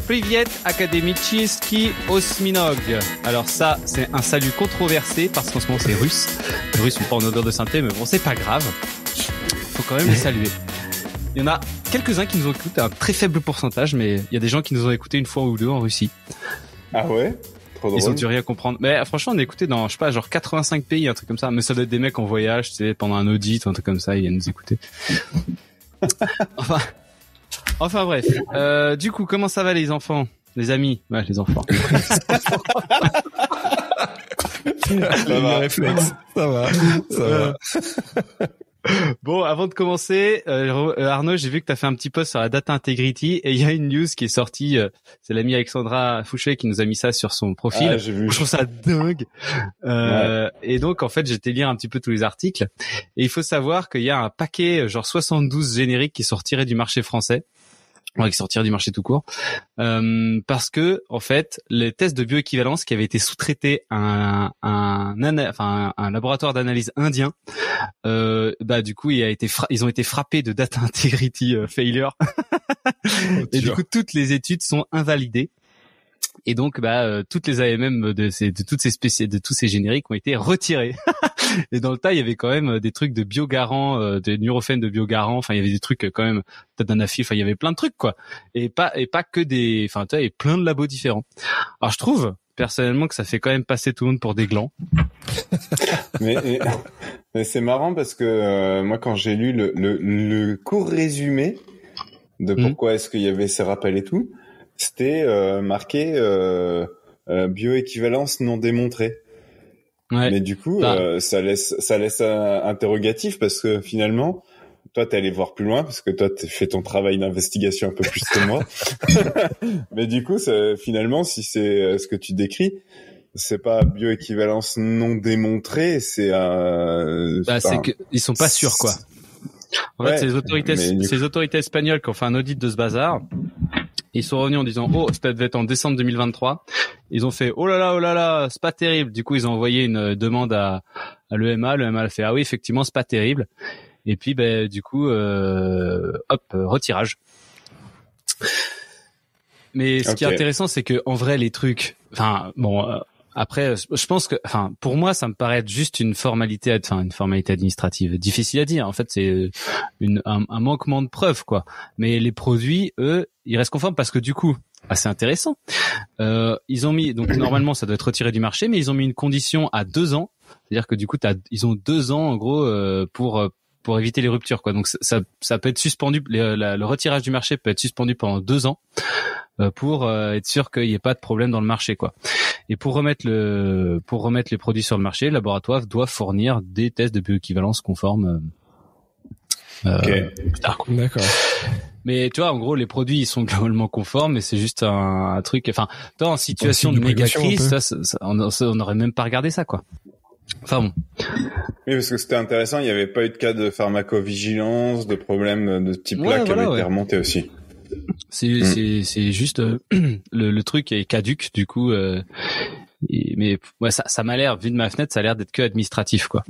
Privet Akademichski Osminog. Alors ça, c'est un salut controversé parce qu'en ce moment c'est russe. Les Russes sont pas en odeur de sainteté, mais bon, c'est pas grave. Faut quand même les saluer. Il y en a quelques-uns qui nous ont écouté, un très faible pourcentage, mais il y a des gens qui nous ont écouté une fois ou deux en Russie. Ah ouais? Trop drôle. Ils ont dû rien comprendre. Mais franchement, on a écouté dans, je sais pas, genre 85 pays, un truc comme ça. Mais ça doit être des mecs en voyage, tu sais, pendant un audit ou un truc comme ça, ils viennent nous écouter. Enfin bref. Du coup, comment ça va les enfants? Les amis? Ouais, les enfants. Ça va. Réflexe. Ça va. Bon, avant de commencer, Arnaud, j'ai vu que tu as fait un petit post sur la data integrity et il y a une news qui est sortie. C'est l'amie Alexandra Fouché qui nous a mis ça sur son profil. Ah, j'ai vu. Je trouve ça dingue. Ouais. Et donc, en fait, j'ai été lire un petit peu tous les articles. Et il faut savoir qu'il y a un paquet, genre 72 génériques qui sont retirés du marché français. Qui sortir du marché tout court, parce que en fait les tests de bioéquivalence qui avaient été sous-traités à un laboratoire d'analyse indien, du coup ils ont été frappés de data integrity failure et du coup toutes les études sont invalidées. Et donc, toutes les AMM de tous ces génériques ont été retirés. Et dans le tas, il y avait quand même des trucs de biogarant, des neurophènes de biogarant. Enfin, il y avait des trucs quand même, d'Anafi. Enfin, il y avait plein de trucs, quoi. Et pas que des, enfin, tu vois, et plein de labos différents. Alors, je trouve, personnellement, que ça fait quand même passer tout le monde pour des glands. mais c'est marrant parce que, moi, quand j'ai lu le court résumé de pourquoi est-ce qu'il y avait ces rappels et tout, c'était marqué bioéquivalence non démontrée. Ouais. Mais du coup, ça laisse interrogatif parce que finalement, toi, t'es allé voir plus loin parce que toi, t'as fait ton travail d'investigation un peu plus que moi. Mais du coup, finalement, si c'est ce que tu décris, c'est pas bioéquivalence non démontrée, c'est c'est que ils sont pas sûrs, quoi. En fait, c'est les autorités espagnoles qui ont fait un audit de ce bazar. Ils sont revenus en disant ça devait être en décembre 2023. Ils ont fait oh là là, c'est pas terrible. Du coup, ils ont envoyé une demande à l'EMA. L'EMA a fait oui, effectivement, c'est pas terrible. Et puis du coup retirage. Mais ce qui est intéressant, c'est que en vrai les trucs après, je pense que, pour moi, ça me paraît être juste une formalité administrative. Difficile à dire. En fait, c'est un manquement de preuves, quoi. Mais les produits, eux, ils restent conformes parce que du coup, c'est intéressant. Ils ont mis, donc normalement, ça doit être retiré du marché, mais ils ont mis une condition à 2 ans. C'est-à-dire que du coup, ils ont 2 ans, en gros, pour éviter les ruptures, quoi. Donc ça peut être suspendu. Le retirage du marché peut être suspendu pendant 2 ans. Pour être sûr qu'il n'y ait pas de problème dans le marché, quoi. Et pour remettre les produits sur le marché, le laboratoire doit fournir des tests de bioéquivalence conformes. Plus tard, quoi. D'accord. Mais tu vois, en gros, les produits ils sont globalement conformes, mais c'est juste un truc. Enfin, toi, en situation de méga crise, on n'aurait même pas regardé ça, quoi. Enfin bon. Oui, parce que c'était intéressant. Il n'y avait pas eu de cas de pharmacovigilance, de problèmes de ce type-là qui avaient été remontés aussi. C'est juste le truc est caduque du coup mais ouais, ça m'a l'air, vu de ma fenêtre, ça a l'air d'être que administratif, quoi.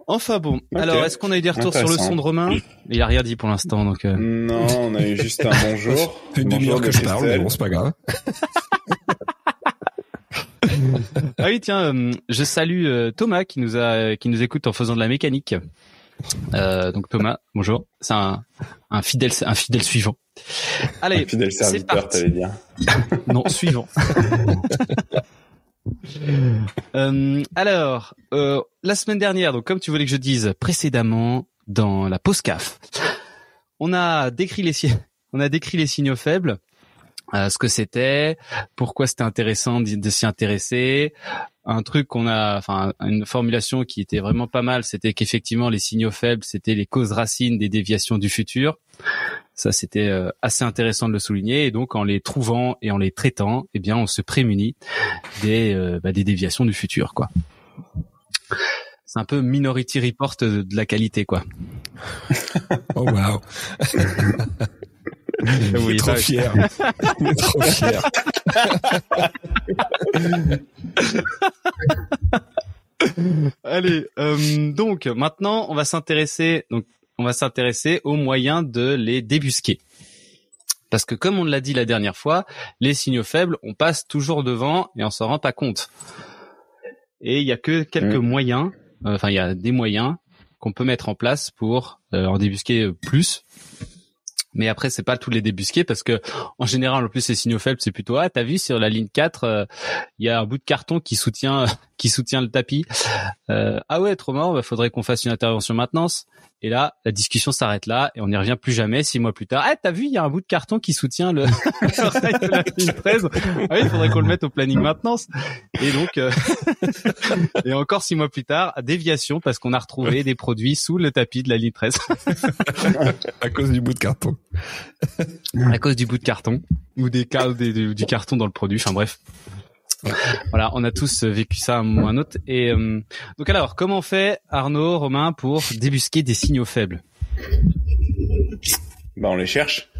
Enfin bon, alors est-ce qu'on a eu des retours sur le son de Romain? Il a rien dit pour l'instant, donc non, on a eu juste un bonjour. C'est une demi-heure que je parle, mais bon, c'est pas grave. Ah oui, tiens, je salue Thomas qui nous écoute en faisant de la mécanique. Donc Thomas, bonjour. C'est un fidèle suivant. Allez, un fidèle serviteur, t'allais dire. Non, suivant. Alors, la semaine dernière, donc comme tu voulais que je dise précédemment dans la pause CAF, on a décrit les signaux faibles. Ce que c'était, pourquoi c'était intéressant de s'y intéresser. Un truc une formulation qui était vraiment pas mal, c'était qu'effectivement les signaux faibles, c'était les causes racines des déviations du futur. Ça, c'était assez intéressant de le souligner. Et donc, en les trouvant et en les traitant, eh bien, on se prémunit des déviations du futur, quoi. C'est un peu Minority Report de la qualité, quoi. Oh wow. Oui, trop fier. Il est trop fier. Allez, donc maintenant on va s'intéresser aux moyens de les débusquer. Parce que comme on l'a dit la dernière fois, les signaux faibles, on passe toujours devant et on s'en rend pas compte. Et il y a que quelques moyens, il y a des moyens qu'on peut mettre en place pour en débusquer plus. Mais après, c'est pas tous les débusquer parce que, en général, en plus, les signaux faibles, c'est plutôt, t'as vu, sur la ligne 4, il y a un bout de carton qui soutient le tapis. Ah ouais, trop marrant, faudrait qu'on fasse une intervention maintenance. Et là, la discussion s'arrête là et on n'y revient plus jamais 6 mois plus tard. Ah, t'as vu, il y a un bout de carton qui soutient le rail de la ligne 13. Ah oui, il faudrait qu'on le mette au planning maintenance. Et donc, et encore 6 mois plus tard, déviation parce qu'on a retrouvé des produits sous le tapis de la ligne 13. À cause du bout de carton. À cause du bout de carton. Ou du carton dans le produit. Enfin bref. Voilà, on a tous vécu ça à un moment ou à un autre. Et donc alors, comment on fait, Arnaud, Romain, pour débusquer des signaux faibles? On les cherche.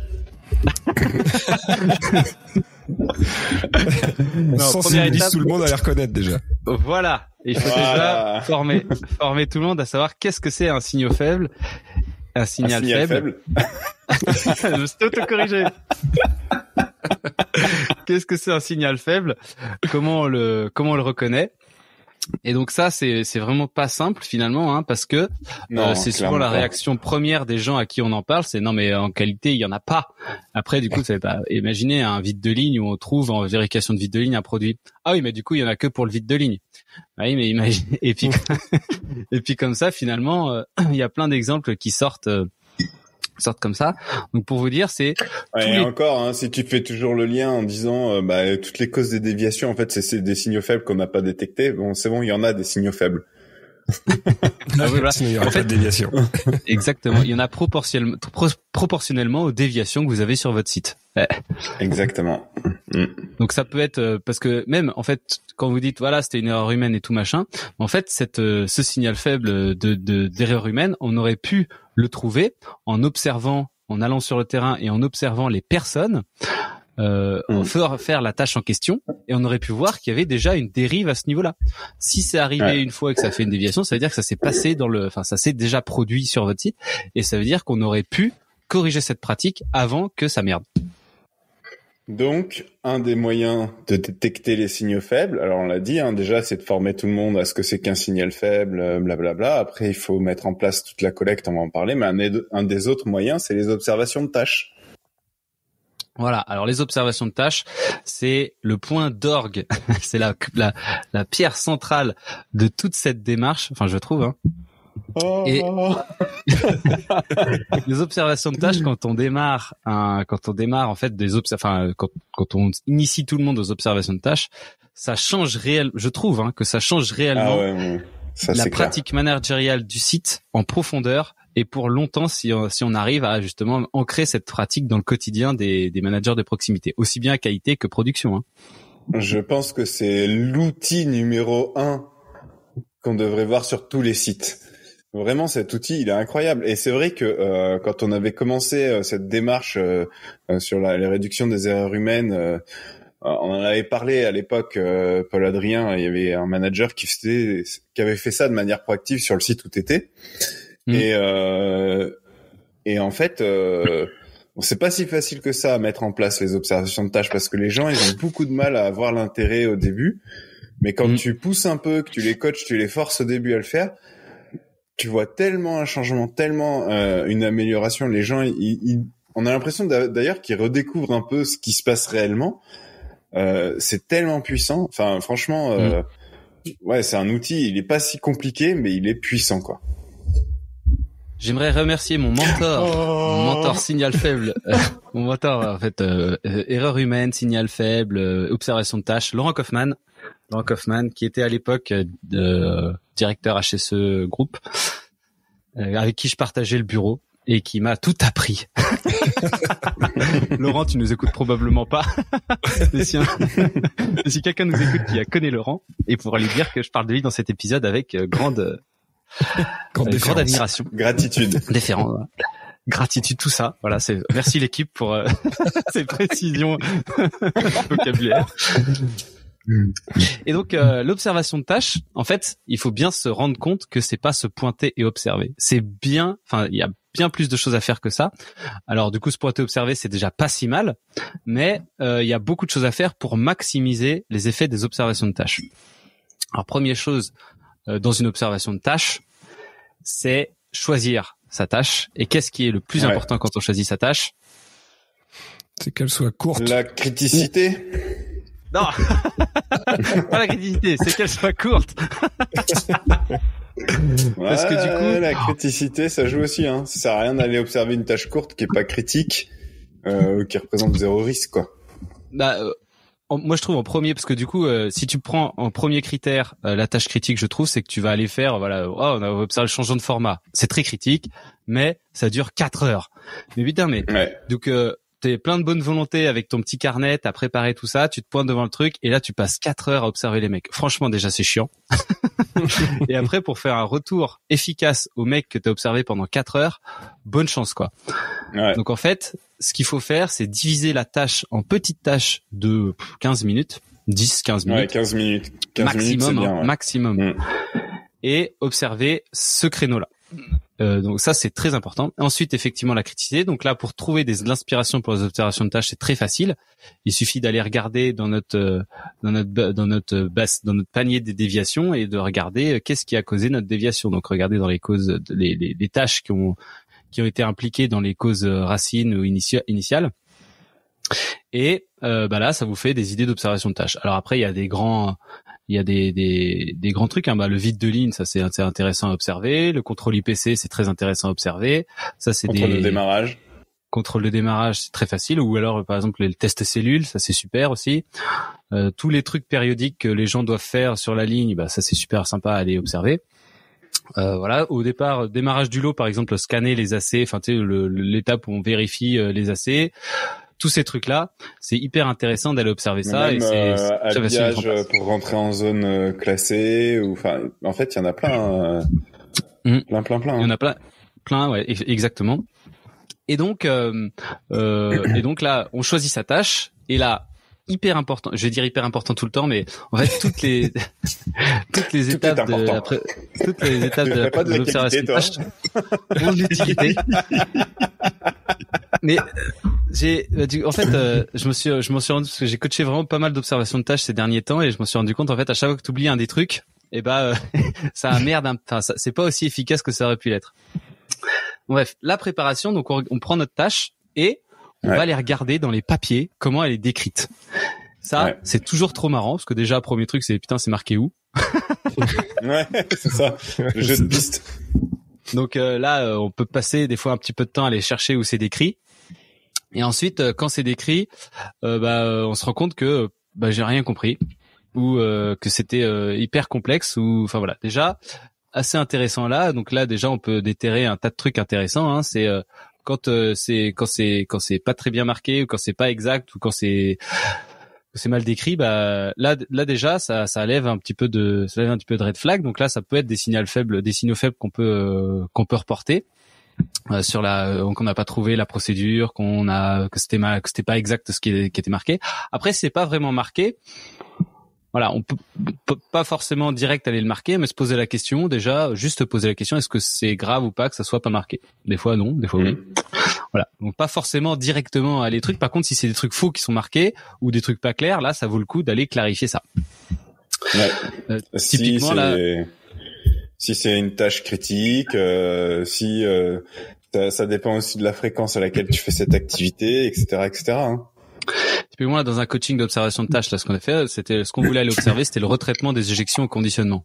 Sensibilise tout le monde à les reconnaître déjà. Voilà, il faut déjà former tout le monde à savoir qu'est-ce que c'est un signal faible. Un signal faible. Je me suis auto-corrigé. Qu'est-ce que c'est un signal faible? Comment on le reconnaît? Et donc ça, c'est vraiment pas simple finalement, hein, parce que c'est souvent la réaction première des gens à qui on en parle, c'est non mais en qualité il y en a pas. Après du coup, imaginez un vide de ligne où on trouve en vérification de vide de ligne un produit. Ah oui, mais du coup il y en a que pour le vide de ligne. Ah oui, mais imagine. Et puis comme ça finalement, il y a plein d'exemples qui sortent comme ça. Donc pour vous dire, c'est encore, si tu fais toujours le lien en disant toutes les causes des déviations, en fait, c'est des signaux faibles qu'on n'a pas détectés. Bon, c'est bon, il y en a des signaux faibles. Sinon, il y aura pas de déviation. Exactement. Il y en a proportionnellement aux déviations que vous avez sur votre site. Exactement. Donc ça peut être parce que même en fait quand vous dites voilà c'était une erreur humaine et tout machin, en fait ce signal faible d'erreur humaine, on aurait pu le trouver en allant sur le terrain et en observant les personnes faire la tâche en question, et on aurait pu voir qu'il y avait déjà une dérive à ce niveau-là. Si c'est arrivé une fois et que ça fait une déviation, ça veut dire que ça s'est passé ça s'est déjà produit sur votre site, et ça veut dire qu'on aurait pu corriger cette pratique avant que ça merde. Donc, un des moyens de détecter les signaux faibles, alors on l'a dit, déjà, c'est de former tout le monde à ce que c'est qu'un signal faible, blablabla. Après, il faut mettre en place toute la collecte, on va en parler, mais un des autres moyens, c'est les observations de tâches. Voilà. Alors, les observations de tâches, c'est le point d'orgue. C'est la pierre centrale de toute cette démarche. Enfin, je trouve, Et les observations de tâches, quand on démarre en fait quand on initie tout le monde aux observations de tâches, ça change je trouve que ça change réellement la pratique managériale du site en profondeur, et pour longtemps si on arrive à justement ancrer cette pratique dans le quotidien des managers de proximité, aussi bien qualité que production. Je pense que c'est l'outil numéro 1 qu'on devrait voir sur tous les sites. Vraiment, cet outil, il est incroyable. Et c'est vrai que quand on avait commencé cette démarche sur les réductions des erreurs humaines, on en avait parlé à l'époque. Paul Adrien, il y avait un manager qui avait fait ça de manière proactive sur le site où t'étais. Et en fait, c'est pas si facile que ça à mettre en place les observations de tâches, parce que les gens, ils ont beaucoup de mal à avoir l'intérêt au début. Mais quand tu pousses un peu, que tu les coaches, tu les forces au début à le faire, tu vois tellement un changement, tellement une amélioration. Les gens, on a l'impression d'ailleurs qu'ils redécouvrent un peu ce qui se passe réellement. C'est tellement puissant. Enfin, franchement, c'est un outil. Il est pas si compliqué, mais il est puissant, quoi. J'aimerais remercier mon mentor signal faible, mon mentor en fait erreur humaine, signal faible, observation de tâches, Laurent Kaufmann, qui était à l'époque directeur HSE Group, avec qui je partageais le bureau et qui m'a tout appris. Laurent, tu nous écoutes probablement pas. Mais si quelqu'un nous écoute qui connaît Laurent, et pourra lui dire que je parle de lui dans cet épisode avec grande admiration, gratitude, gratitude, tout ça. Voilà, merci l'équipe pour ces précisions vocabulaire. Et donc l'observation de tâches, en fait, il faut bien se rendre compte que c'est pas se pointer et observer. C'est bien, enfin, il y a bien plus de choses à faire que ça. Alors du coup, se pointer et observer, c'est déjà pas si mal, mais il y a beaucoup de choses à faire pour maximiser les effets des observations de tâches. Alors première chose dans une observation de tâche, c'est choisir sa tâche. Et qu'est-ce qui est le plus important quand on choisit sa tâche? C'est qu'elle soit courte. La criticité. Non, pas la criticité, c'est qu'elle soit courte. Parce que du coup, la criticité, ça joue aussi. Hein. Ça sert à rien d'aller observer une tâche courte qui est pas critique, qui représente 0 risque, quoi. Moi, je trouve en premier, parce que du coup, si tu prends en premier critère la tâche critique, je trouve, c'est que tu vas aller faire, voilà, on a observé le changement de format. C'est très critique, mais ça dure 4 heures. Mais putain, donc t'es plein de bonne volonté avec ton petit carnet, t'as préparé tout ça, tu te pointes devant le truc et là tu passes 4 heures à observer les mecs. Franchement, déjà c'est chiant. Et après, pour faire un retour efficace aux mecs que t'as observé pendant 4 heures, bonne chance quoi. Donc en fait, ce qu'il faut faire, c'est diviser la tâche en petites tâches de 15 minutes, 10-15 minutes. 15 minutes. 15 maximum, minutes, c'est bien, maximum. Et observer ce créneau-là. Donc ça c'est très important. Ensuite effectivement la criticité. Donc là pour trouver de l'inspiration pour les observations de tâches c'est très facile. Il suffit d'aller regarder dans notre panier des déviations et de regarder qu'est-ce qui a causé notre déviation. Donc regarder dans les causes les tâches qui ont été impliquées dans les causes racines ou initiales. Et là ça vous fait des idées d'observation de tâches. Alors après il y a des grands trucs, hein. Le vide de ligne, ça c'est intéressant à observer. Le contrôle IPC, c'est très intéressant à observer. Ça c'est contrôle de démarrage. Contrôle de démarrage, c'est très facile. Ou alors par exemple le test cellules, ça c'est super aussi. Tous les trucs périodiques que les gens doivent faire sur la ligne, ça c'est super sympa à aller observer. Voilà, au départ, démarrage du lot, par exemple, scanner les AC, enfin tu sais l'étape où on vérifie les AC. Tous ces trucs-là, c'est hyper intéressant d'aller observer ça. Même, et c'est habillage pour rentrer en zone classée, ou enfin, en fait, il y en a plein, plein. Il y en a plein, ouais, exactement. Et donc là, on choisit sa tâche. Et là, hyper important. Je vais dire hyper important tout le temps, mais en fait, toutes les étapes de l'observation de tâche ont de l'utilité. Mais je m'en suis rendu parce que j'ai coaché vraiment pas mal d'observations de tâches ces derniers temps et je m'en suis rendu compte en fait à chaque fois que tu oublies un des trucs, ça merde, enfin c'est pas aussi efficace que ça aurait pu l'être. Bref, la préparation, donc on prend notre tâche et on va aller regarder dans les papiers comment elle est décrite. Ça, c'est toujours trop marrant parce que déjà premier truc c'est putain c'est marqué où. Ouais, c'est ça. Le jeu de piste. Donc là, on peut passer des fois un petit peu de temps à aller chercher où c'est décrit. Et ensuite, quand c'est décrit, on se rend compte que j'ai rien compris ou que c'était hyper complexe ou enfin voilà. Déjà assez intéressant là. Donc là déjà on peut déterrer un tas de trucs intéressants. Hein. C'est quand c'est pas très bien marqué ou quand c'est pas exact ou quand c'est mal décrit, là déjà ça lève un petit peu de red flag. Donc là ça peut être des signaux faibles qu'on peut reporter qu'on n'a pas trouvé la procédure, que c'était pas exact ce qui était marqué. Après c'est pas vraiment marqué. Voilà, on peut pas forcément direct aller le marquer, mais se poser la question déjà, juste poser la question, est-ce que c'est grave ou pas que ça soit pas marqué? Des fois non, des fois oui. Voilà, donc pas forcément directement aller trucs. Par contre, si c'est des trucs faux qui sont marqués ou des trucs pas clairs, là, ça vaut le coup d'aller clarifier ça. Ouais. Typiquement si c'est une tâche critique, ça dépend aussi de la fréquence à laquelle tu fais cette activité, etc., Hein. Typiquement là, dans un coaching d'observation de tâches, là, ce qu'on a fait, c'était ce qu'on voulait aller observer, c'était le retraitement des éjections au conditionnement.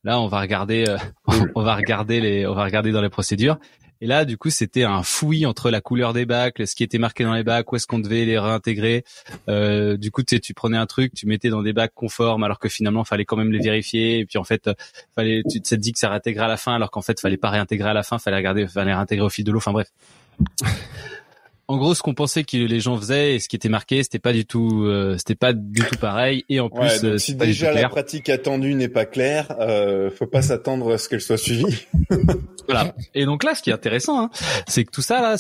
Là, on va regarder dans les procédures. Et là, du coup, c'était un fouillis entre la couleur des bacs, ce qui était marqué dans les bacs, où est-ce qu'on devait les réintégrer. Du coup, tu prenais un truc, tu mettais dans des bacs conformes, alors que finalement, fallait quand même les vérifier. Et puis, en fait, tu te dis que ça réintégrait à la fin, alors qu'en fait, fallait pas réintégrer à la fin, fallait réintégrer au fil de l'eau. Enfin, bref. En gros, ce qu'on pensait que les gens faisaient et ce qui était marqué, c'était pas du tout pareil. Et en plus, donc si déjà la pratique attendue n'est pas claire, faut pas s'attendre à ce qu'elle soit suivie. Voilà. Et donc là, ce qui est intéressant, hein, c'est que tout ça là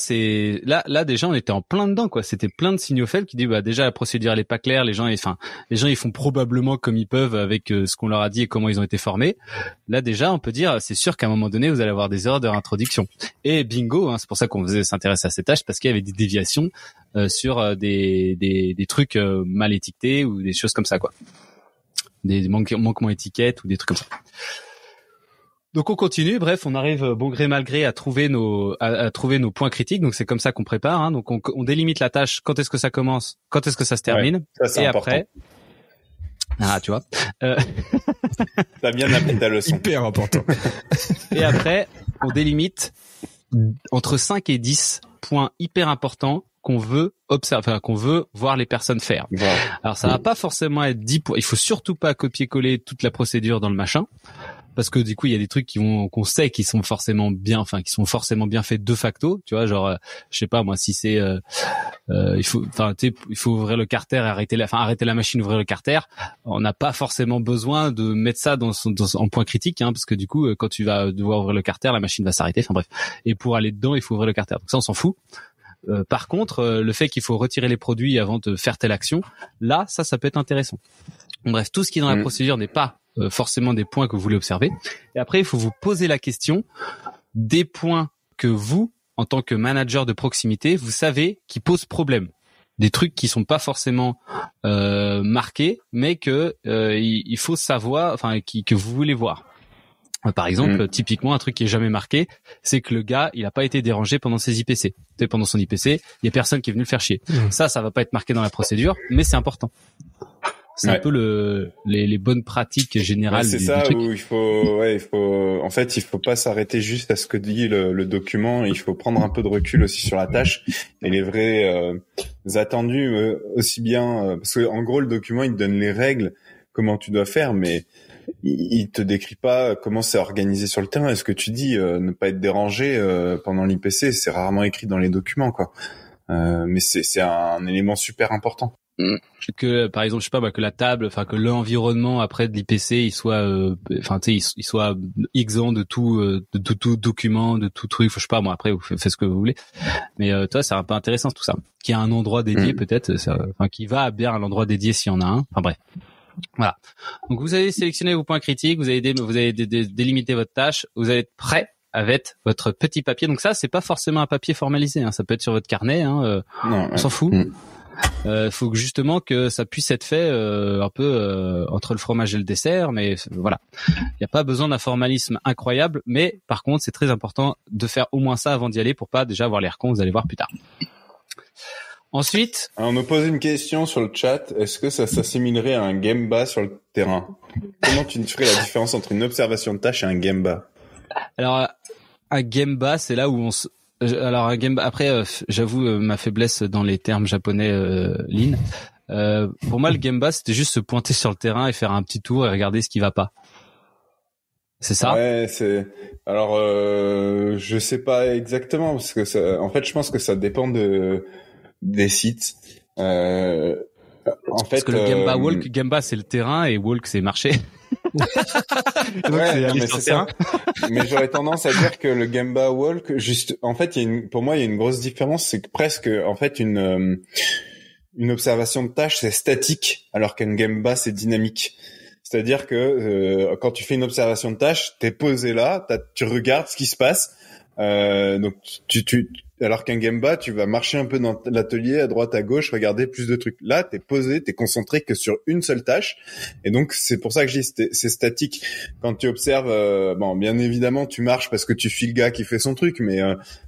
déjà on était en plein dedans, quoi. C'était plein de signaux faibles qui disent déjà la procédure elle est pas claire, les gens ils font probablement comme ils peuvent avec ce qu'on leur a dit et comment ils ont été formés. Là déjà, on peut dire c'est sûr qu'à un moment donné vous allez avoir des erreurs de réintroduction. Et bingo, hein, c'est pour ça qu'on s'intéresser à ces tâches parce qu'il y avait des déviations sur des trucs mal étiquetés ou des choses comme ça, quoi. Des manquements étiquettes ou des trucs comme ça. Donc on continue, bref, on arrive bon gré mal gré à trouver nos points critiques. Donc c'est comme ça qu'on prépare, hein. Donc on délimite la tâche, quand est-ce que ça commence, quand est-ce que ça se termine, ça, et important. Après tu vois. T'as bien appris ta leçon. Hyper important. Et après, on délimite entre 5 et 10 points hyper importants qu'on veut observer, enfin qu'on veut voir les personnes faire. Voilà. Alors ça va pas forcément être 10 points. Il faut surtout pas copier-coller toute la procédure dans le machin. Parce que du coup il y a des trucs qu'on sait qui sont forcément bien faits de facto, tu vois, genre je sais pas moi, si c'est il faut ouvrir le carter et arrêter la machine, ouvrir le carter, on n'a pas forcément besoin de mettre ça en point critique, hein, parce que du coup quand tu vas devoir ouvrir le carter, la machine va s'arrêter, enfin bref, et pour aller dedans il faut ouvrir le carter, donc ça on s'en fout. Par contre le fait qu'il faut retirer les produits avant de faire telle action, là ça peut être intéressant. Bref, tout ce qui est dans la procédure n'est pas forcément des points que vous voulez observer. Et après, il faut vous poser la question des points que vous, en tant que manager de proximité, vous savez qui posent problème. Des trucs qui sont pas forcément marqués, mais que il faut savoir, enfin, que vous voulez voir. Par exemple, typiquement, un truc qui est jamais marqué, c'est que le gars, il a pas été dérangé pendant ses IPC. Pendant son IPC, il y a personne qui est venu le faire chier. Ça va pas être marqué dans la procédure, mais c'est important. C'est un peu les bonnes pratiques générales. C'est ça où il faut pas s'arrêter juste à ce que dit le document. Il faut prendre un peu de recul aussi sur la tâche et les vrais attendus aussi bien parce que en gros le document il te donne les règles, comment tu dois faire, mais il te décrit pas comment c'est organisé sur le terrain. Est-ce que tu dis ne pas être dérangé pendant l'IPC, c'est rarement écrit dans les documents, quoi. Mais c'est un élément super important. Que par exemple, je sais pas, que la table, enfin que l'environnement après de l'IPC, il soit, il soit exempt de tout document, de tout truc. Je sais pas, moi après vous faites ce que vous voulez. Mais toi, c'est un peu intéressant tout ça. Qu'il y a un endroit dédié peut-être, qui va bien à l'endroit dédié s'il y en a un. Enfin bref. Voilà. Donc vous avez sélectionné vos points critiques, vous avez délimité votre tâche, vous allez être prêt avec votre petit papier. Donc ça, c'est pas forcément un papier formalisé, hein. Ça peut être sur votre carnet, hein. On s'en fout. Faut que justement que ça puisse être fait un peu entre le fromage et le dessert, mais voilà. Il n'y a pas besoin d'un formalisme incroyable, mais par contre, c'est très important de faire au moins ça avant d'y aller pour pas déjà avoir l'air con, vous allez voir plus tard. Ensuite, on nous pose une question sur le chat. Est-ce que ça s'assimilerait à un Gemba sur le terrain? Comment tu ferais la différence entre une observation de tâche et un Gemba? Alors, un Gemba, c'est là où alors un Gemba. Après, j'avoue ma faiblesse dans les termes japonais, Lin. Pour moi, le Gemba, c'était juste se pointer sur le terrain et faire un petit tour et regarder ce qui va pas. C'est ça? Ouais, Alors, je sais pas exactement parce que en fait, je pense que ça dépend des sites. En fait, parce que le Gemba c'est le terrain et walk c'est marcher. C'est ça. Mais j'aurais tendance à dire que le Gemba walk, en fait, pour moi, il y a une grosse différence, c'est que presque, en fait, une observation de tâche, c'est statique, alors qu'un Gemba, c'est dynamique. C'est-à-dire que quand tu fais une observation de tâche, t'es posé là, tu regardes ce qui se passe. Donc alors qu'un Gemba, tu vas marcher un peu dans l'atelier à droite à gauche, regarder plus de trucs. Là, t'es posé, t'es concentré que sur une seule tâche, et donc c'est pour ça que je dis c'est statique. Quand tu observes, bien évidemment, tu marches parce que tu suis le gars qui fait son truc, mais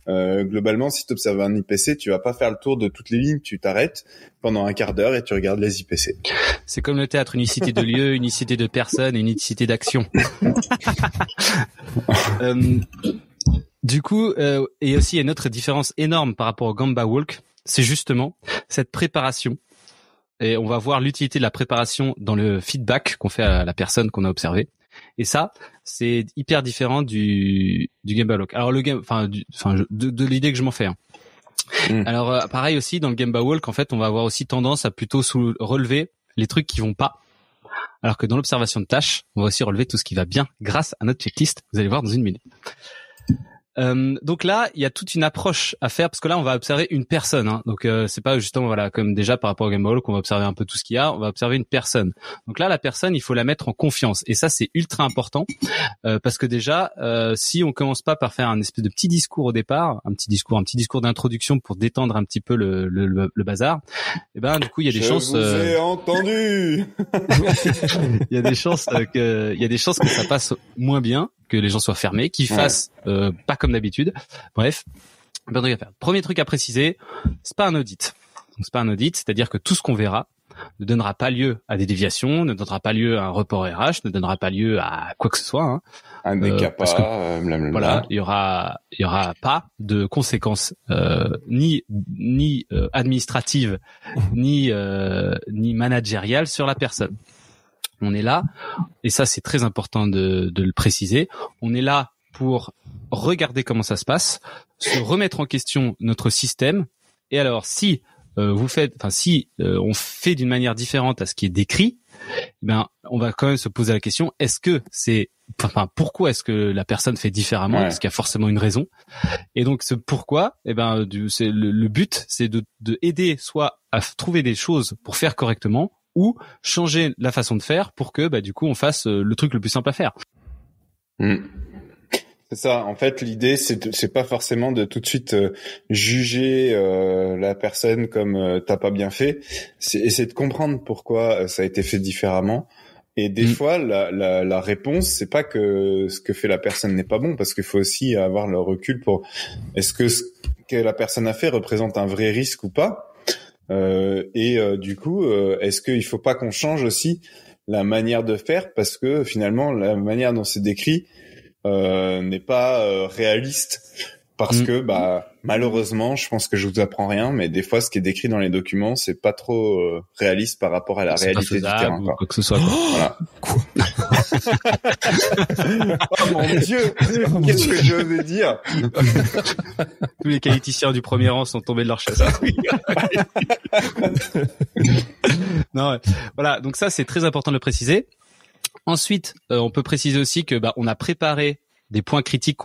globalement, si tu observes un IPC, tu vas pas faire le tour de toutes les lignes, tu t'arrêtes pendant un quart d'heure et tu regardes les IPC. C'est comme le théâtre, unicité de lieu, unicité de personne et unicité d'action. Du coup, et aussi il y a une autre différence énorme par rapport au Gemba Walk, c'est justement cette préparation. Et on va voir l'utilité de la préparation dans le feedback qu'on fait à la personne qu'on a observée. Et ça, c'est hyper différent du Gemba Walk. Alors de l'idée que je m'en fais. Hein. Alors pareil aussi dans le Gemba Walk, en fait, on va avoir aussi tendance à plutôt relever les trucs qui vont pas. Alors que dans l'observation de tâches, on va aussi relever tout ce qui va bien grâce à notre checklist. Vous allez voir dans une minute. Donc là, il y a toute une approche à faire parce que là, on va observer une personne. Hein. Donc c'est pas justement voilà comme déjà par rapport au Gemba Walk, on va observer un peu tout ce qu'il y a. On va observer une personne. Donc là, la personne, il faut la mettre en confiance et ça c'est ultra important parce que déjà, si on commence pas par faire un espèce de petit discours au départ, un petit discours d'introduction pour détendre un petit peu le bazar, et ben du coup il y a des chances. Je vous ai entendu. Il y a des chances que ça passe moins bien, que les gens soient fermés, qu'ils fassent pas comme d'habitude. Bref, plein de trucs à faire. Premier truc à préciser, c'est pas un audit. Donc c'est pas un audit, c'est-à-dire que tout ce qu'on verra ne donnera pas lieu à des déviations, ne donnera pas lieu à un report RH, ne donnera pas lieu à quoi que ce soit. Hein. Un décapa, blablabla. Voilà, il y aura pas de conséquences ni administratives ni managériales sur la personne. On est là, et ça c'est très important de le préciser, on est là pour regarder comment ça se passe, se remettre en question notre système, et alors si on fait d'une manière différente à ce qui est décrit, ben on va quand même se poser la question, pourquoi est-ce que la personne fait différemment, parce qu'il y a forcément une raison, et donc ce pourquoi, c'est le but, c'est de aider soit à trouver des choses pour faire correctement, ou changer la façon de faire pour que du coup on fasse le truc le plus simple à faire. C'est ça. En fait, l'idée c'est pas forcément de tout de suite juger la personne comme t'as pas bien fait. C'est essayer de comprendre pourquoi ça a été fait différemment. Et des fois, la réponse, c'est pas que ce que fait la personne n'est pas bon, parce qu'il faut aussi avoir le recul pour est-ce que ce que la personne a fait représente un vrai risque ou pas. Du coup, est-ce qu'il faut pas qu'on change aussi la manière de faire, parce que finalement la manière dont c'est décrit n'est pas réaliste, parce que malheureusement, je pense que je vous apprends rien, mais des fois ce qui est décrit dans les documents c'est pas trop réaliste par rapport à la réalité du terrain, quoi que ce soit. Voilà. Quoi. Oh mon Dieu, qu'est-ce que je veux dire? Tous les qualiticiens du premier rang sont tombés de leur chaise. Non, voilà, donc ça c'est très important de le préciser. Ensuite, on peut préciser aussi que on a préparé des points critiques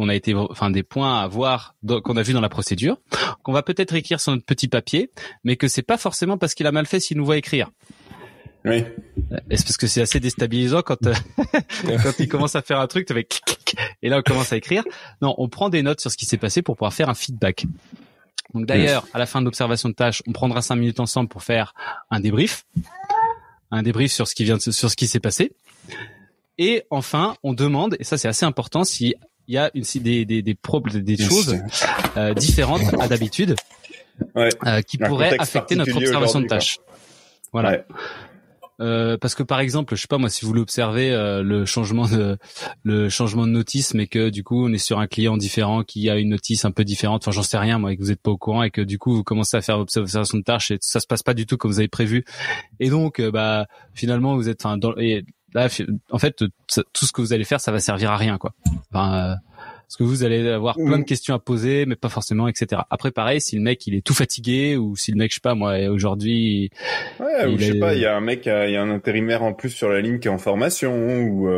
des points à voir qu'on a vu dans la procédure, qu'on va peut-être écrire sur notre petit papier, mais que c'est pas forcément parce qu'il a mal fait s'il nous voit écrire. Oui. Et c'est parce que c'est assez déstabilisant quand il commence à faire un truc, tu fais et là on commence à écrire. Non, on prend des notes sur ce qui s'est passé pour pouvoir faire un feedback. Donc d'ailleurs, à la fin de l'observation de tâche, on prendra 5 minutes ensemble pour faire un débrief sur ce qui s'est passé. Et enfin, on demande, et ça c'est assez important, s'il y a des choses différentes à d'habitude qui pourraient affecter notre observation de tâche. Voilà. Ouais. Parce que par exemple, je sais pas moi, si vous voulez observer le changement de notice, mais que du coup on est sur un client différent qui a une notice un peu différente, enfin j'en sais rien moi, et que vous êtes pas au courant, et que du coup vous commencez à faire observation de tâche et ça se passe pas du tout comme vous avez prévu, et donc finalement vous êtes là, en fait, tout ce que vous allez faire, ça va servir à rien, quoi. Parce que vous allez avoir plein de questions à poser, mais pas forcément, etc. Après, pareil, si le mec il est tout fatigué, ou si le mec, je sais pas moi, aujourd'hui, ou je sais pas, il y a un mec, il y a un intérimaire en plus sur la ligne qui est en formation, ou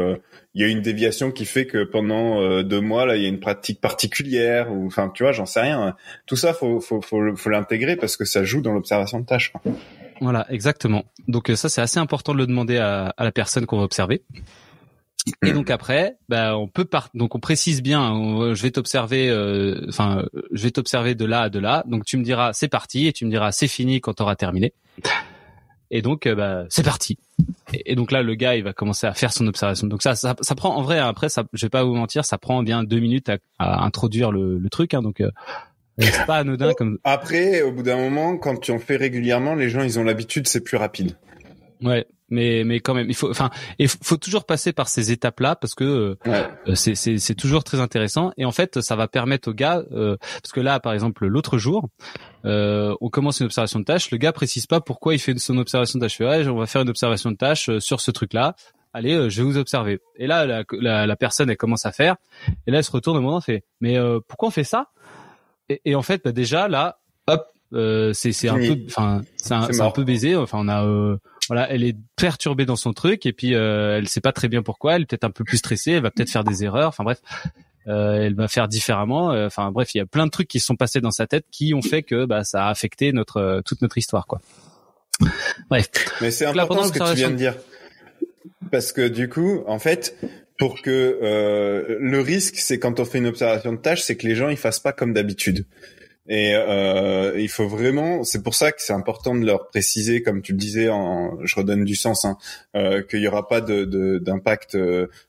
il y a une déviation qui fait que pendant 2 mois là, il y a une pratique particulière, ou enfin, tu vois, j'en sais rien. Tout ça, faut l'intégrer parce que ça joue dans l'observation de tâches, quoi. Voilà, exactement. Donc ça, c'est assez important de le demander à la personne qu'on va observer. Et donc après, on précise bien. Je vais t'observer de là à de là. Donc tu me diras c'est parti, et tu me diras c'est fini quand tu auras terminé. Et donc c'est parti. Et donc là, le gars, il va commencer à faire son observation. Donc ça prend en vrai. Après, ça, je vais pas vous mentir, ça prend bien 2 minutes à introduire le truc. Hein, donc c'est pas anodin comme. Après, au bout d'un moment, quand tu en fais régulièrement, les gens ils ont l'habitude, c'est plus rapide. Ouais, mais quand même, il faut toujours passer par ces étapes-là, parce que c'est toujours très intéressant, et en fait ça va permettre au gars, parce que là par exemple l'autre jour, on commence une observation de tâche, le gars précise pas pourquoi il fait son observation de tâche. On va faire une observation de tâche sur ce truc-là. Allez, je vais vous observer. Et là la personne elle commence à faire, et là elle se retourne au moment, fait mais pourquoi on fait ça? Et en fait déjà là, hop, c'est un peu, enfin, c'est un peu baisé. Enfin, on a, voilà, elle est perturbée dans son truc et puis elle sait pas très bien pourquoi. Elle est peut-être un peu plus stressée. Elle va peut-être faire des erreurs. Enfin bref, elle va faire différemment. Enfin bref, il y a plein de trucs qui se sont passés dans sa tête qui ont fait que ça a affecté toute notre histoire, quoi. Bref. Mais c'est important ce que tu viens de dire. Parce que du coup, en fait, pour que le risque, c'est quand on fait une observation de tâche, c'est que les gens ils fassent pas comme d'habitude. Et il faut vraiment, c'est pour ça que c'est important de leur préciser, comme tu le disais, je redonne du sens, qu'il y aura pas d'impact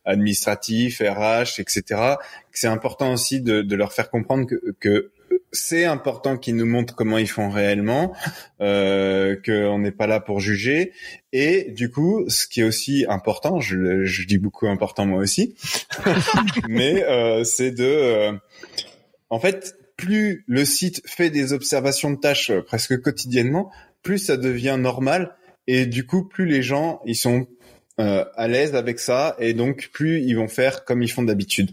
administratif, RH, etc. C'est important aussi de leur faire comprendre que c'est important qu'ils nous montrent comment ils font réellement, qu'on n'est pas là pour juger. Et du coup, ce qui est aussi important, je dis beaucoup important moi aussi, mais c'est en fait, plus le site fait des observations de tâches presque quotidiennement, plus ça devient normal et du coup, plus les gens ils sont à l'aise avec ça et donc plus ils vont faire comme ils font d'habitude.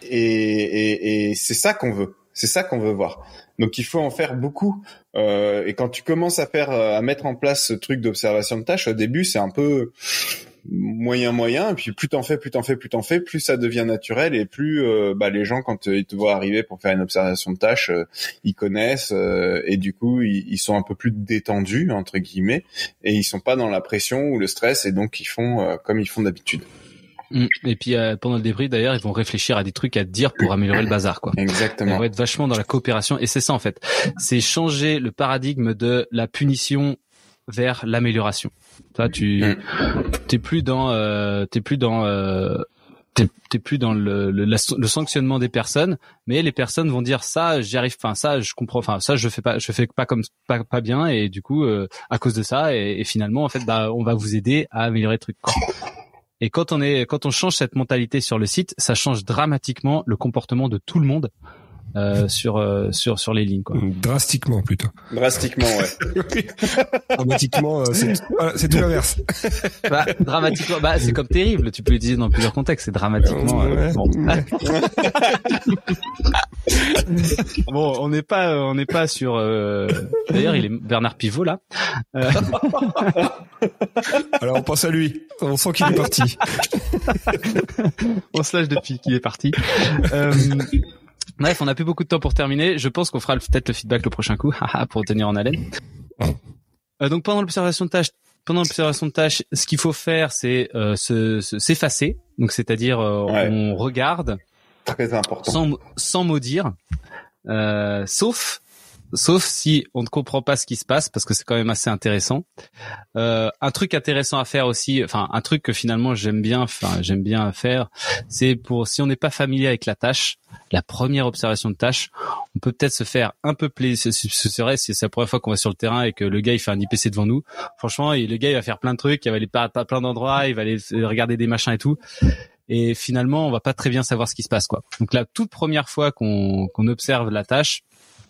Et c'est ça qu'on veut. C'est ça qu'on veut voir. Donc il faut en faire beaucoup. Et quand tu commences à mettre en place ce truc d'observation de tâches, au début c'est un peu moyen. Et puis plus t'en fais, plus ça devient naturel et plus les gens quand ils te voient arriver pour faire une observation de tâches, ils connaissent et du coup ils sont un peu plus détendus entre guillemets et ils sont pas dans la pression ou le stress et donc ils font comme ils font d'habitude. Et puis pendant le débrief d'ailleurs ils vont réfléchir à des trucs à te dire pour améliorer le bazar, quoi. Exactement. Ils vont être vachement dans la coopération et c'est ça en fait, c'est changer le paradigme de la punition vers l'amélioration. Toi t'es plus dans le sanctionnement des personnes, mais les personnes vont dire ça j'y arrive, enfin ça je comprends, enfin ça je fais pas comme pas bien et du coup à cause de ça et finalement en fait on va vous aider à améliorer le truc, quoi. Et quand on change cette mentalité sur le site, ça change dramatiquement le comportement de tout le monde sur les lignes, quoi. Drastiquement plutôt. Drastiquement, ouais. Dramatiquement, c'est tout l'inverse. Dramatiquement, c'est comme terrible. Tu peux l'utiliser dans plusieurs contextes. C'est dramatiquement. Bon. Bon, on n'est pas sur. D'ailleurs, il est Bernard Pivot là. Alors on pense à lui. On sent qu'il est parti. On se lâche depuis qu'il est parti. Bref, on n'a plus beaucoup de temps pour terminer. Je pense qu'on fera peut-être le feedback le prochain coup, pour tenir en haleine. Donc pendant l'observation de tâche, ce qu'il faut faire, c'est s'effacer. Donc c'est-à-dire on regarde, très important, sans maudire, sauf si on ne comprend pas ce qui se passe, parce que c'est quand même assez intéressant. Un truc intéressant à faire aussi, enfin un truc que finalement j'aime bien faire, c'est pour si on n'est pas familier avec la tâche, la première observation de tâche, on peut peut-être se faire un peu plaisir. C'est vrai, si c'est la première fois qu'on va sur le terrain et que le gars il fait un IPC devant nous, franchement, le gars il va faire plein de trucs, il va aller pas plein d'endroits, il va aller regarder des machins et tout. Et finalement, on va pas très bien savoir ce qui se passe, quoi. Donc la toute première fois qu'on observe la tâche,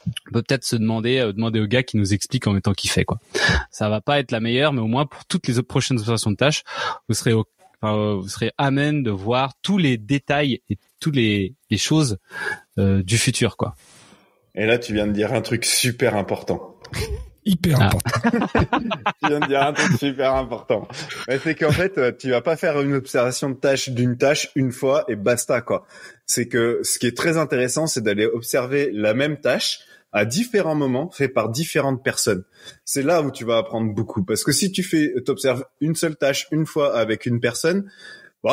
on peut peut-être se demander au gars qui nous explique en même temps qu'il fait, quoi. Ça va pas être la meilleure, mais au moins pour toutes les prochaines observations de tâches, vous serez amène de voir tous les détails et toutes les choses du futur, quoi. Et là, tu viens de dire un truc super important. Hyper important. Tu viens de dire un truc super important. Mais c'est qu'en fait, tu vas pas faire une observation de tâche d'une tâche une fois et basta, quoi. C'est que ce qui est très intéressant, c'est d'aller observer la même tâche à différents moments, fait par différentes personnes. C'est là où tu vas apprendre beaucoup. Parce que si t'observes une seule tâche une fois avec une personne,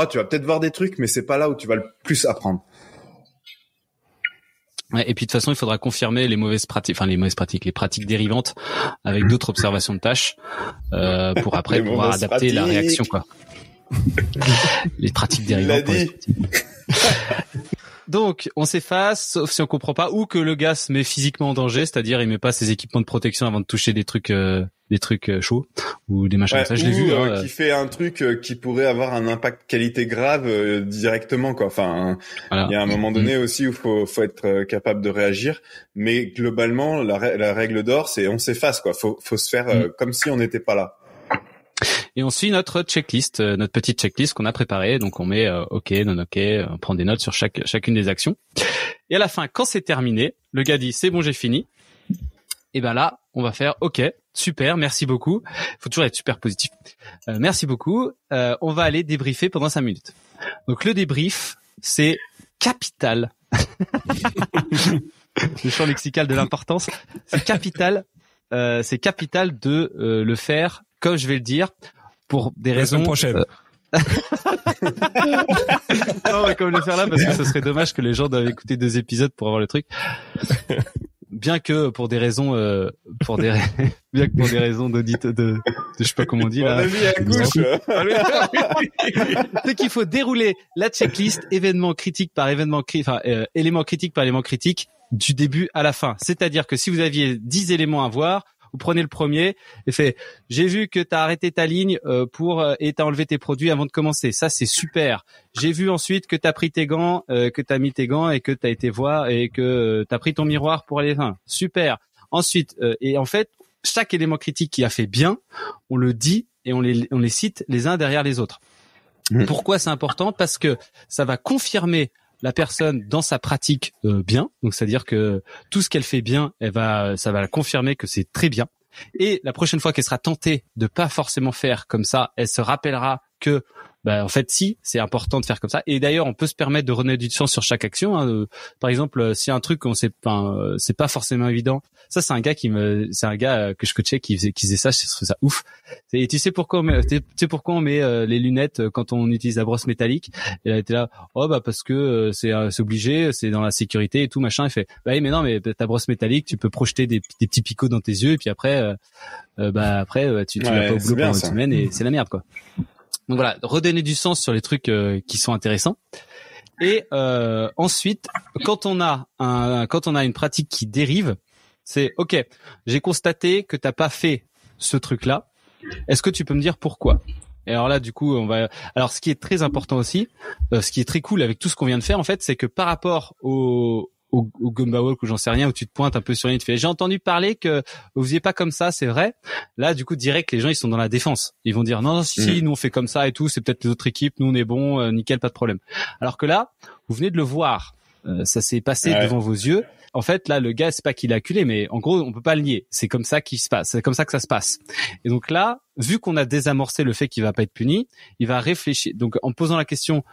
tu vas peut-être voir des trucs, mais c'est pas là où tu vas le plus apprendre. Ouais, et puis de toute façon, il faudra confirmer les pratiques dérivantes avec d'autres observations de tâches pour après pouvoir adapter la réaction, quoi. Les pratiques dérivantes. Donc, on s'efface, sauf si on comprend pas, ou que le gars se met physiquement en danger, c'est-à-dire il met pas ses équipements de protection avant de toucher des trucs chauds ou des machins comme ça. Je l'ai vu. Qui fait un truc qui pourrait avoir un impact qualité grave directement, quoi. Enfin, voilà. Il y a un moment donné aussi où faut être capable de réagir, mais globalement, la règle d'or, c'est on s'efface, quoi. Faut se faire comme si on n'était pas là. Et on suit notre checklist, notre petite checklist qu'on a préparée. Donc on met OK, non OK, on prend des notes sur chacune des actions. Et à la fin, quand c'est terminé, le gars dit c'est bon, j'ai fini. Et ben là, on va faire OK, super, merci beaucoup. Faut toujours être super positif. Merci beaucoup. On va aller débriefer pendant 5 minutes. Donc le débrief, c'est capital. Le champ lexical de l'importance, c'est capital de le faire comme je vais le dire pour des raisons. La semaine prochaine. Non, on va quand même le faire là parce que ce serait dommage que les gens doivent écouter 2 épisodes pour avoir le truc. Bien que pour des raisons d'audit de je sais pas comment on dit là. C'est qu'il faut dérouler la checklist élément critique par élément critique du début à la fin. C'est-à-dire que si vous aviez 10 éléments à voir, vous prenez le premier et fait j'ai vu que tu as arrêté ta ligne et tu as enlevé tes produits avant de commencer. Ça c'est super. J'ai vu ensuite que tu as pris tes gants, que tu as mis tes gants et que tu as été voir et que tu as pris ton miroir pour aller super. Ensuite et en fait, chaque élément critique qui a fait bien, on le dit et on les cite les uns derrière les autres. Pourquoi c'est important? Parce que ça va confirmer la personne dans sa pratique bien, donc c'est-à-dire que tout ce qu'elle fait bien, ça va la confirmer que c'est très bien. Et la prochaine fois qu'elle sera tentée de pas forcément faire comme ça, elle se rappellera que en fait si, c'est important de faire comme ça. Et d'ailleurs, on peut se permettre de redonner du sens sur chaque action. Hein. Par exemple, si un truc qu'on sait pas, c'est pas forcément évident. Ça, c'est un gars que je coachais qui faisait ça. Je trouve ça ouf. Et tu sais pourquoi on met les lunettes quand on utilise la brosse métallique? Et elle était là, parce que c'est obligé, c'est dans la sécurité et tout machin. Il fait, oui, mais non, mais ta brosse métallique, tu peux projeter des petits picots dans tes yeux et puis après, tu vas pas au boulot pendant une semaine et c'est la merde quoi. Donc voilà, redonner du sens sur les trucs qui sont intéressants. Et ensuite, quand on a une pratique qui dérive, c'est OK, j'ai constaté que t'as pas fait ce truc-là. Est-ce que tu peux me dire pourquoi? Et alors là, du coup, alors ce qui est très important aussi, ce qui est très cool avec tout ce qu'on vient de faire, en fait, c'est que par rapport au Gumba Walk ou j'en sais rien, où tu te pointes un peu sur une, tu fais j'ai entendu parler que vous faisiez pas comme ça, c'est vrai. Là du coup direct les gens ils sont dans la défense, ils vont dire non si nous on fait comme ça et tout, c'est peut-être les autres équipes, nous on est bon, nickel, pas de problème. Alors que là vous venez de le voir, ça s'est passé devant vos yeux. En fait là le gars c'est pas qu'il a acculé, mais en gros on peut pas le nier, c'est comme ça qu'il se passe, c'est comme ça que ça se passe. Et donc là vu qu'on a désamorcé le fait qu'il va pas être puni, il va réfléchir, donc en posant la question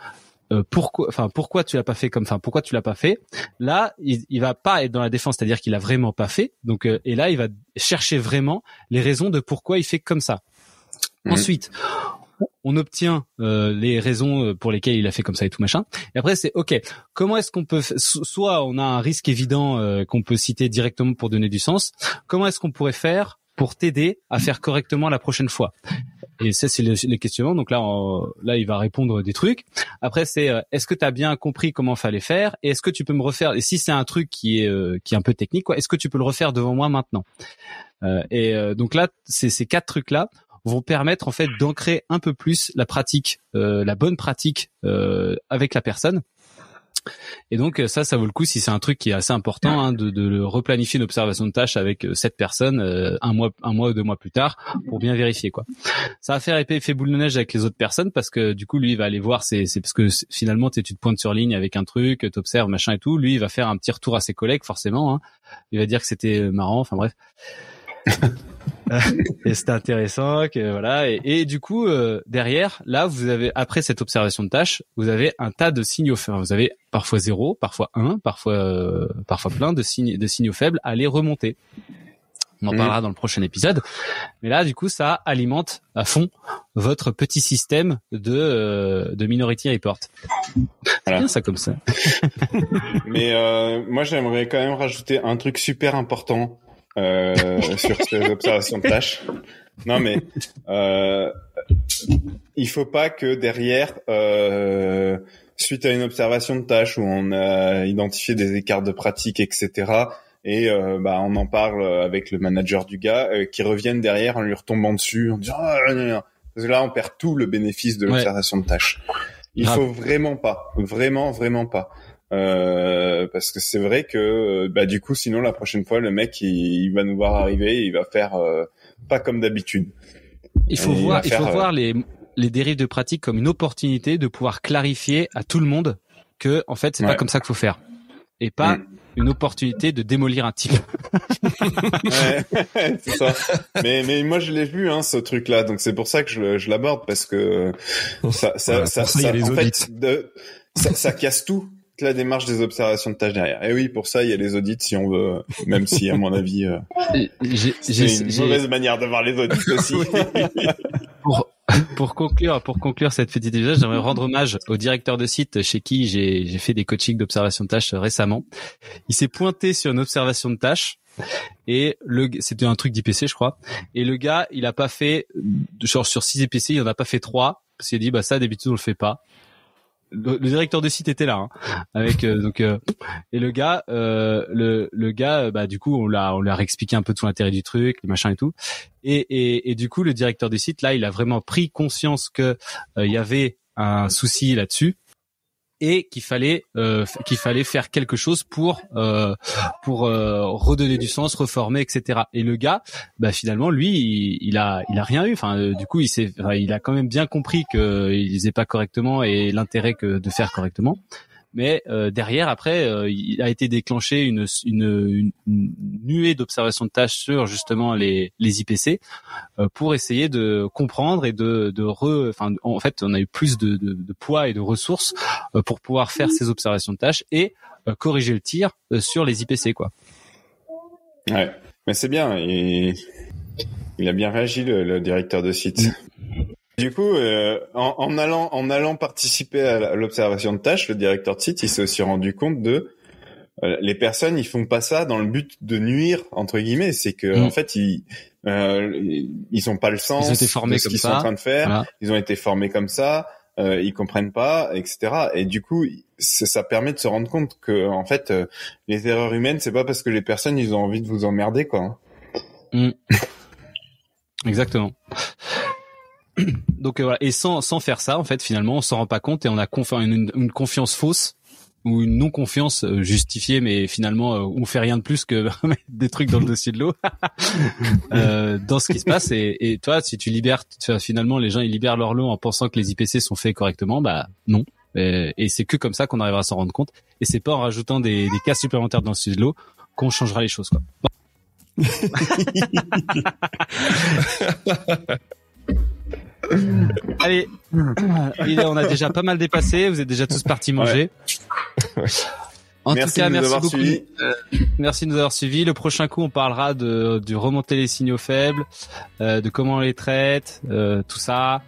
pourquoi tu l'as pas fait pourquoi tu l'as pas fait? Là, il va pas être dans la défense, c'est-à-dire qu'il a vraiment pas fait. Donc, et là, il va chercher vraiment les raisons de pourquoi il fait comme ça. Ensuite, on obtient les raisons pour lesquelles il a fait comme ça et tout machin. Et après, c'est OK. Comment est-ce qu'on peut, soit on a un risque évident qu'on peut citer directement pour donner du sens. Comment est-ce qu'on pourrait faire pour t'aider à faire correctement la prochaine fois? Et ça, c'est les questionnements. Donc là, il va répondre des trucs. Après, c'est est-ce que tu as bien compris comment fallait faire? Et est-ce que tu peux me refaire? Et si c'est un truc qui est un peu technique, quoi, est-ce que tu peux le refaire devant moi maintenant? Donc là, ces 4 trucs-là vont permettre en fait d'ancrer un peu plus la pratique, la bonne pratique avec la personne. Et donc ça vaut le coup si c'est un truc qui est assez important hein, de replanifier une observation de tâche avec cette personne un mois ou 2 mois plus tard pour bien vérifier quoi. Ça va faire effet boule de neige avec les autres personnes parce que du coup lui il va aller voir c'est parce que finalement tu te pointes sur ligne avec un truc, t'observes machin et tout, lui il va faire un petit retour à ses collègues forcément hein. Il va dire que c'était marrant, enfin bref. Et c'était intéressant que voilà et du coup derrière là vous avez après cette observation de tâche vous avez un tas de signaux faibles, vous avez parfois 0, parfois 1, parfois plein de signaux faibles à les remonter. On en parlera dans le prochain épisode, mais là du coup ça alimente à fond votre petit système de Minority Report. Voilà. C'est bien ça comme ça. Mais moi j'aimerais quand même rajouter un truc super important sur ces observations de tâches. Non mais il faut pas que derrière suite à une observation de tâche où on a identifié des écarts de pratique etc. et on en parle avec le manager du gars qui reviennent derrière en lui retombant dessus en disant parce que là on perd tout le bénéfice de l'observation de tâche. Il faut vraiment pas parce que c'est vrai que du coup sinon la prochaine fois le mec il va nous voir arriver et il va faire pas comme d'habitude. Il faut voir les dérives de pratique comme une opportunité de pouvoir clarifier à tout le monde que en fait c'est pas comme ça qu'il faut faire et pas une opportunité de démolir un type. C'est ça. Mais moi je l'ai vu ce truc là, donc c'est pour ça que je l'aborde parce que ça casse tout la démarche des observations de tâches derrière. Et oui, pour ça il y a les audits si on veut, même si à mon avis c'est une mauvaise manière de voir les audits aussi. Pour conclure cette petite épisode, j'aimerais rendre hommage au directeur de site chez qui j'ai fait des coachings d'observation de tâches récemment. Il s'est pointé sur une observation de tâches et c'était un truc d'IPC je crois. Et le gars, il a pas fait genre sur 6 IPC, il en a pas fait 3 parce qu'il a dit ça d'habitude on le fait pas. Le directeur de site était là avec et le gars du coup on l'a réexpliqué un peu tout l'intérêt du truc, les machins et tout et du coup le directeur de site là il a vraiment pris conscience que il y avait un souci là-dessus et qu'il fallait faire quelque chose pour redonner du sens, reformer, etc. Et le gars, finalement, lui, il a rien eu. Enfin, du coup, il a quand même bien compris qu'il faisait pas correctement et l'intérêt que de faire correctement. Mais derrière, après, il a été déclenché une nuée d'observations de tâches sur justement les IPC pour essayer de comprendre et en fait, on a eu plus de poids et de ressources pour pouvoir faire ces observations de tâches et corriger le tir sur les IPC, quoi. Ouais, mais c'est bien. Il a bien réagi le directeur de site. Du coup, en allant participer à l'observation de tâches, le directeur de site, il s'est aussi rendu compte de les personnes, ils font pas ça dans le but de nuire entre guillemets. C'est que en fait, ils ont pas le sens de ce qu'ils sont en train de faire. Voilà. Ils ont été formés comme ça. Ils comprennent pas, etc. Et du coup, ça permet de se rendre compte que en fait, les erreurs humaines, c'est pas parce que les personnes ils ont envie de vous emmerder, quoi. Exactement. Donc voilà, et sans faire ça en fait finalement on s'en rend pas compte et on a une confiance fausse ou une non confiance justifiée mais finalement on fait rien de plus que des trucs dans le dossier de l'eau dans ce qui se passe et toi si tu libères finalement les gens ils libèrent leur lot en pensant que les IPC sont faits correctement, non, et c'est que comme ça qu'on arrivera à s'en rendre compte et c'est pas en rajoutant des cas supplémentaires dans le dossier de l'eau qu'on changera les choses, quoi. Allez, on a déjà pas mal dépassé. Vous êtes déjà tous partis manger. En tout cas, merci beaucoup. Merci de nous avoir suivis. Le prochain coup, on parlera de remonter les signaux faibles, de comment on les traite, tout ça.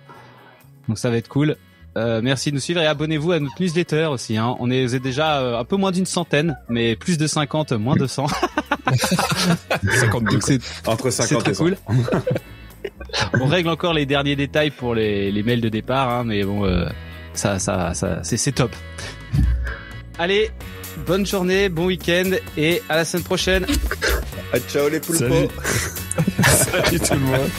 Donc ça va être cool. Merci de nous suivre et abonnez-vous à notre newsletter aussi. Vous êtes déjà un peu moins d'une centaine, mais plus de 50, moins de 100. 52. Donc entre 50 et 100. Cool. On règle encore les derniers détails pour les mails de départ, mais bon, ça, c'est top. Allez, bonne journée, bon week-end et à la semaine prochaine. Ciao les poulpos. Salut tout le monde.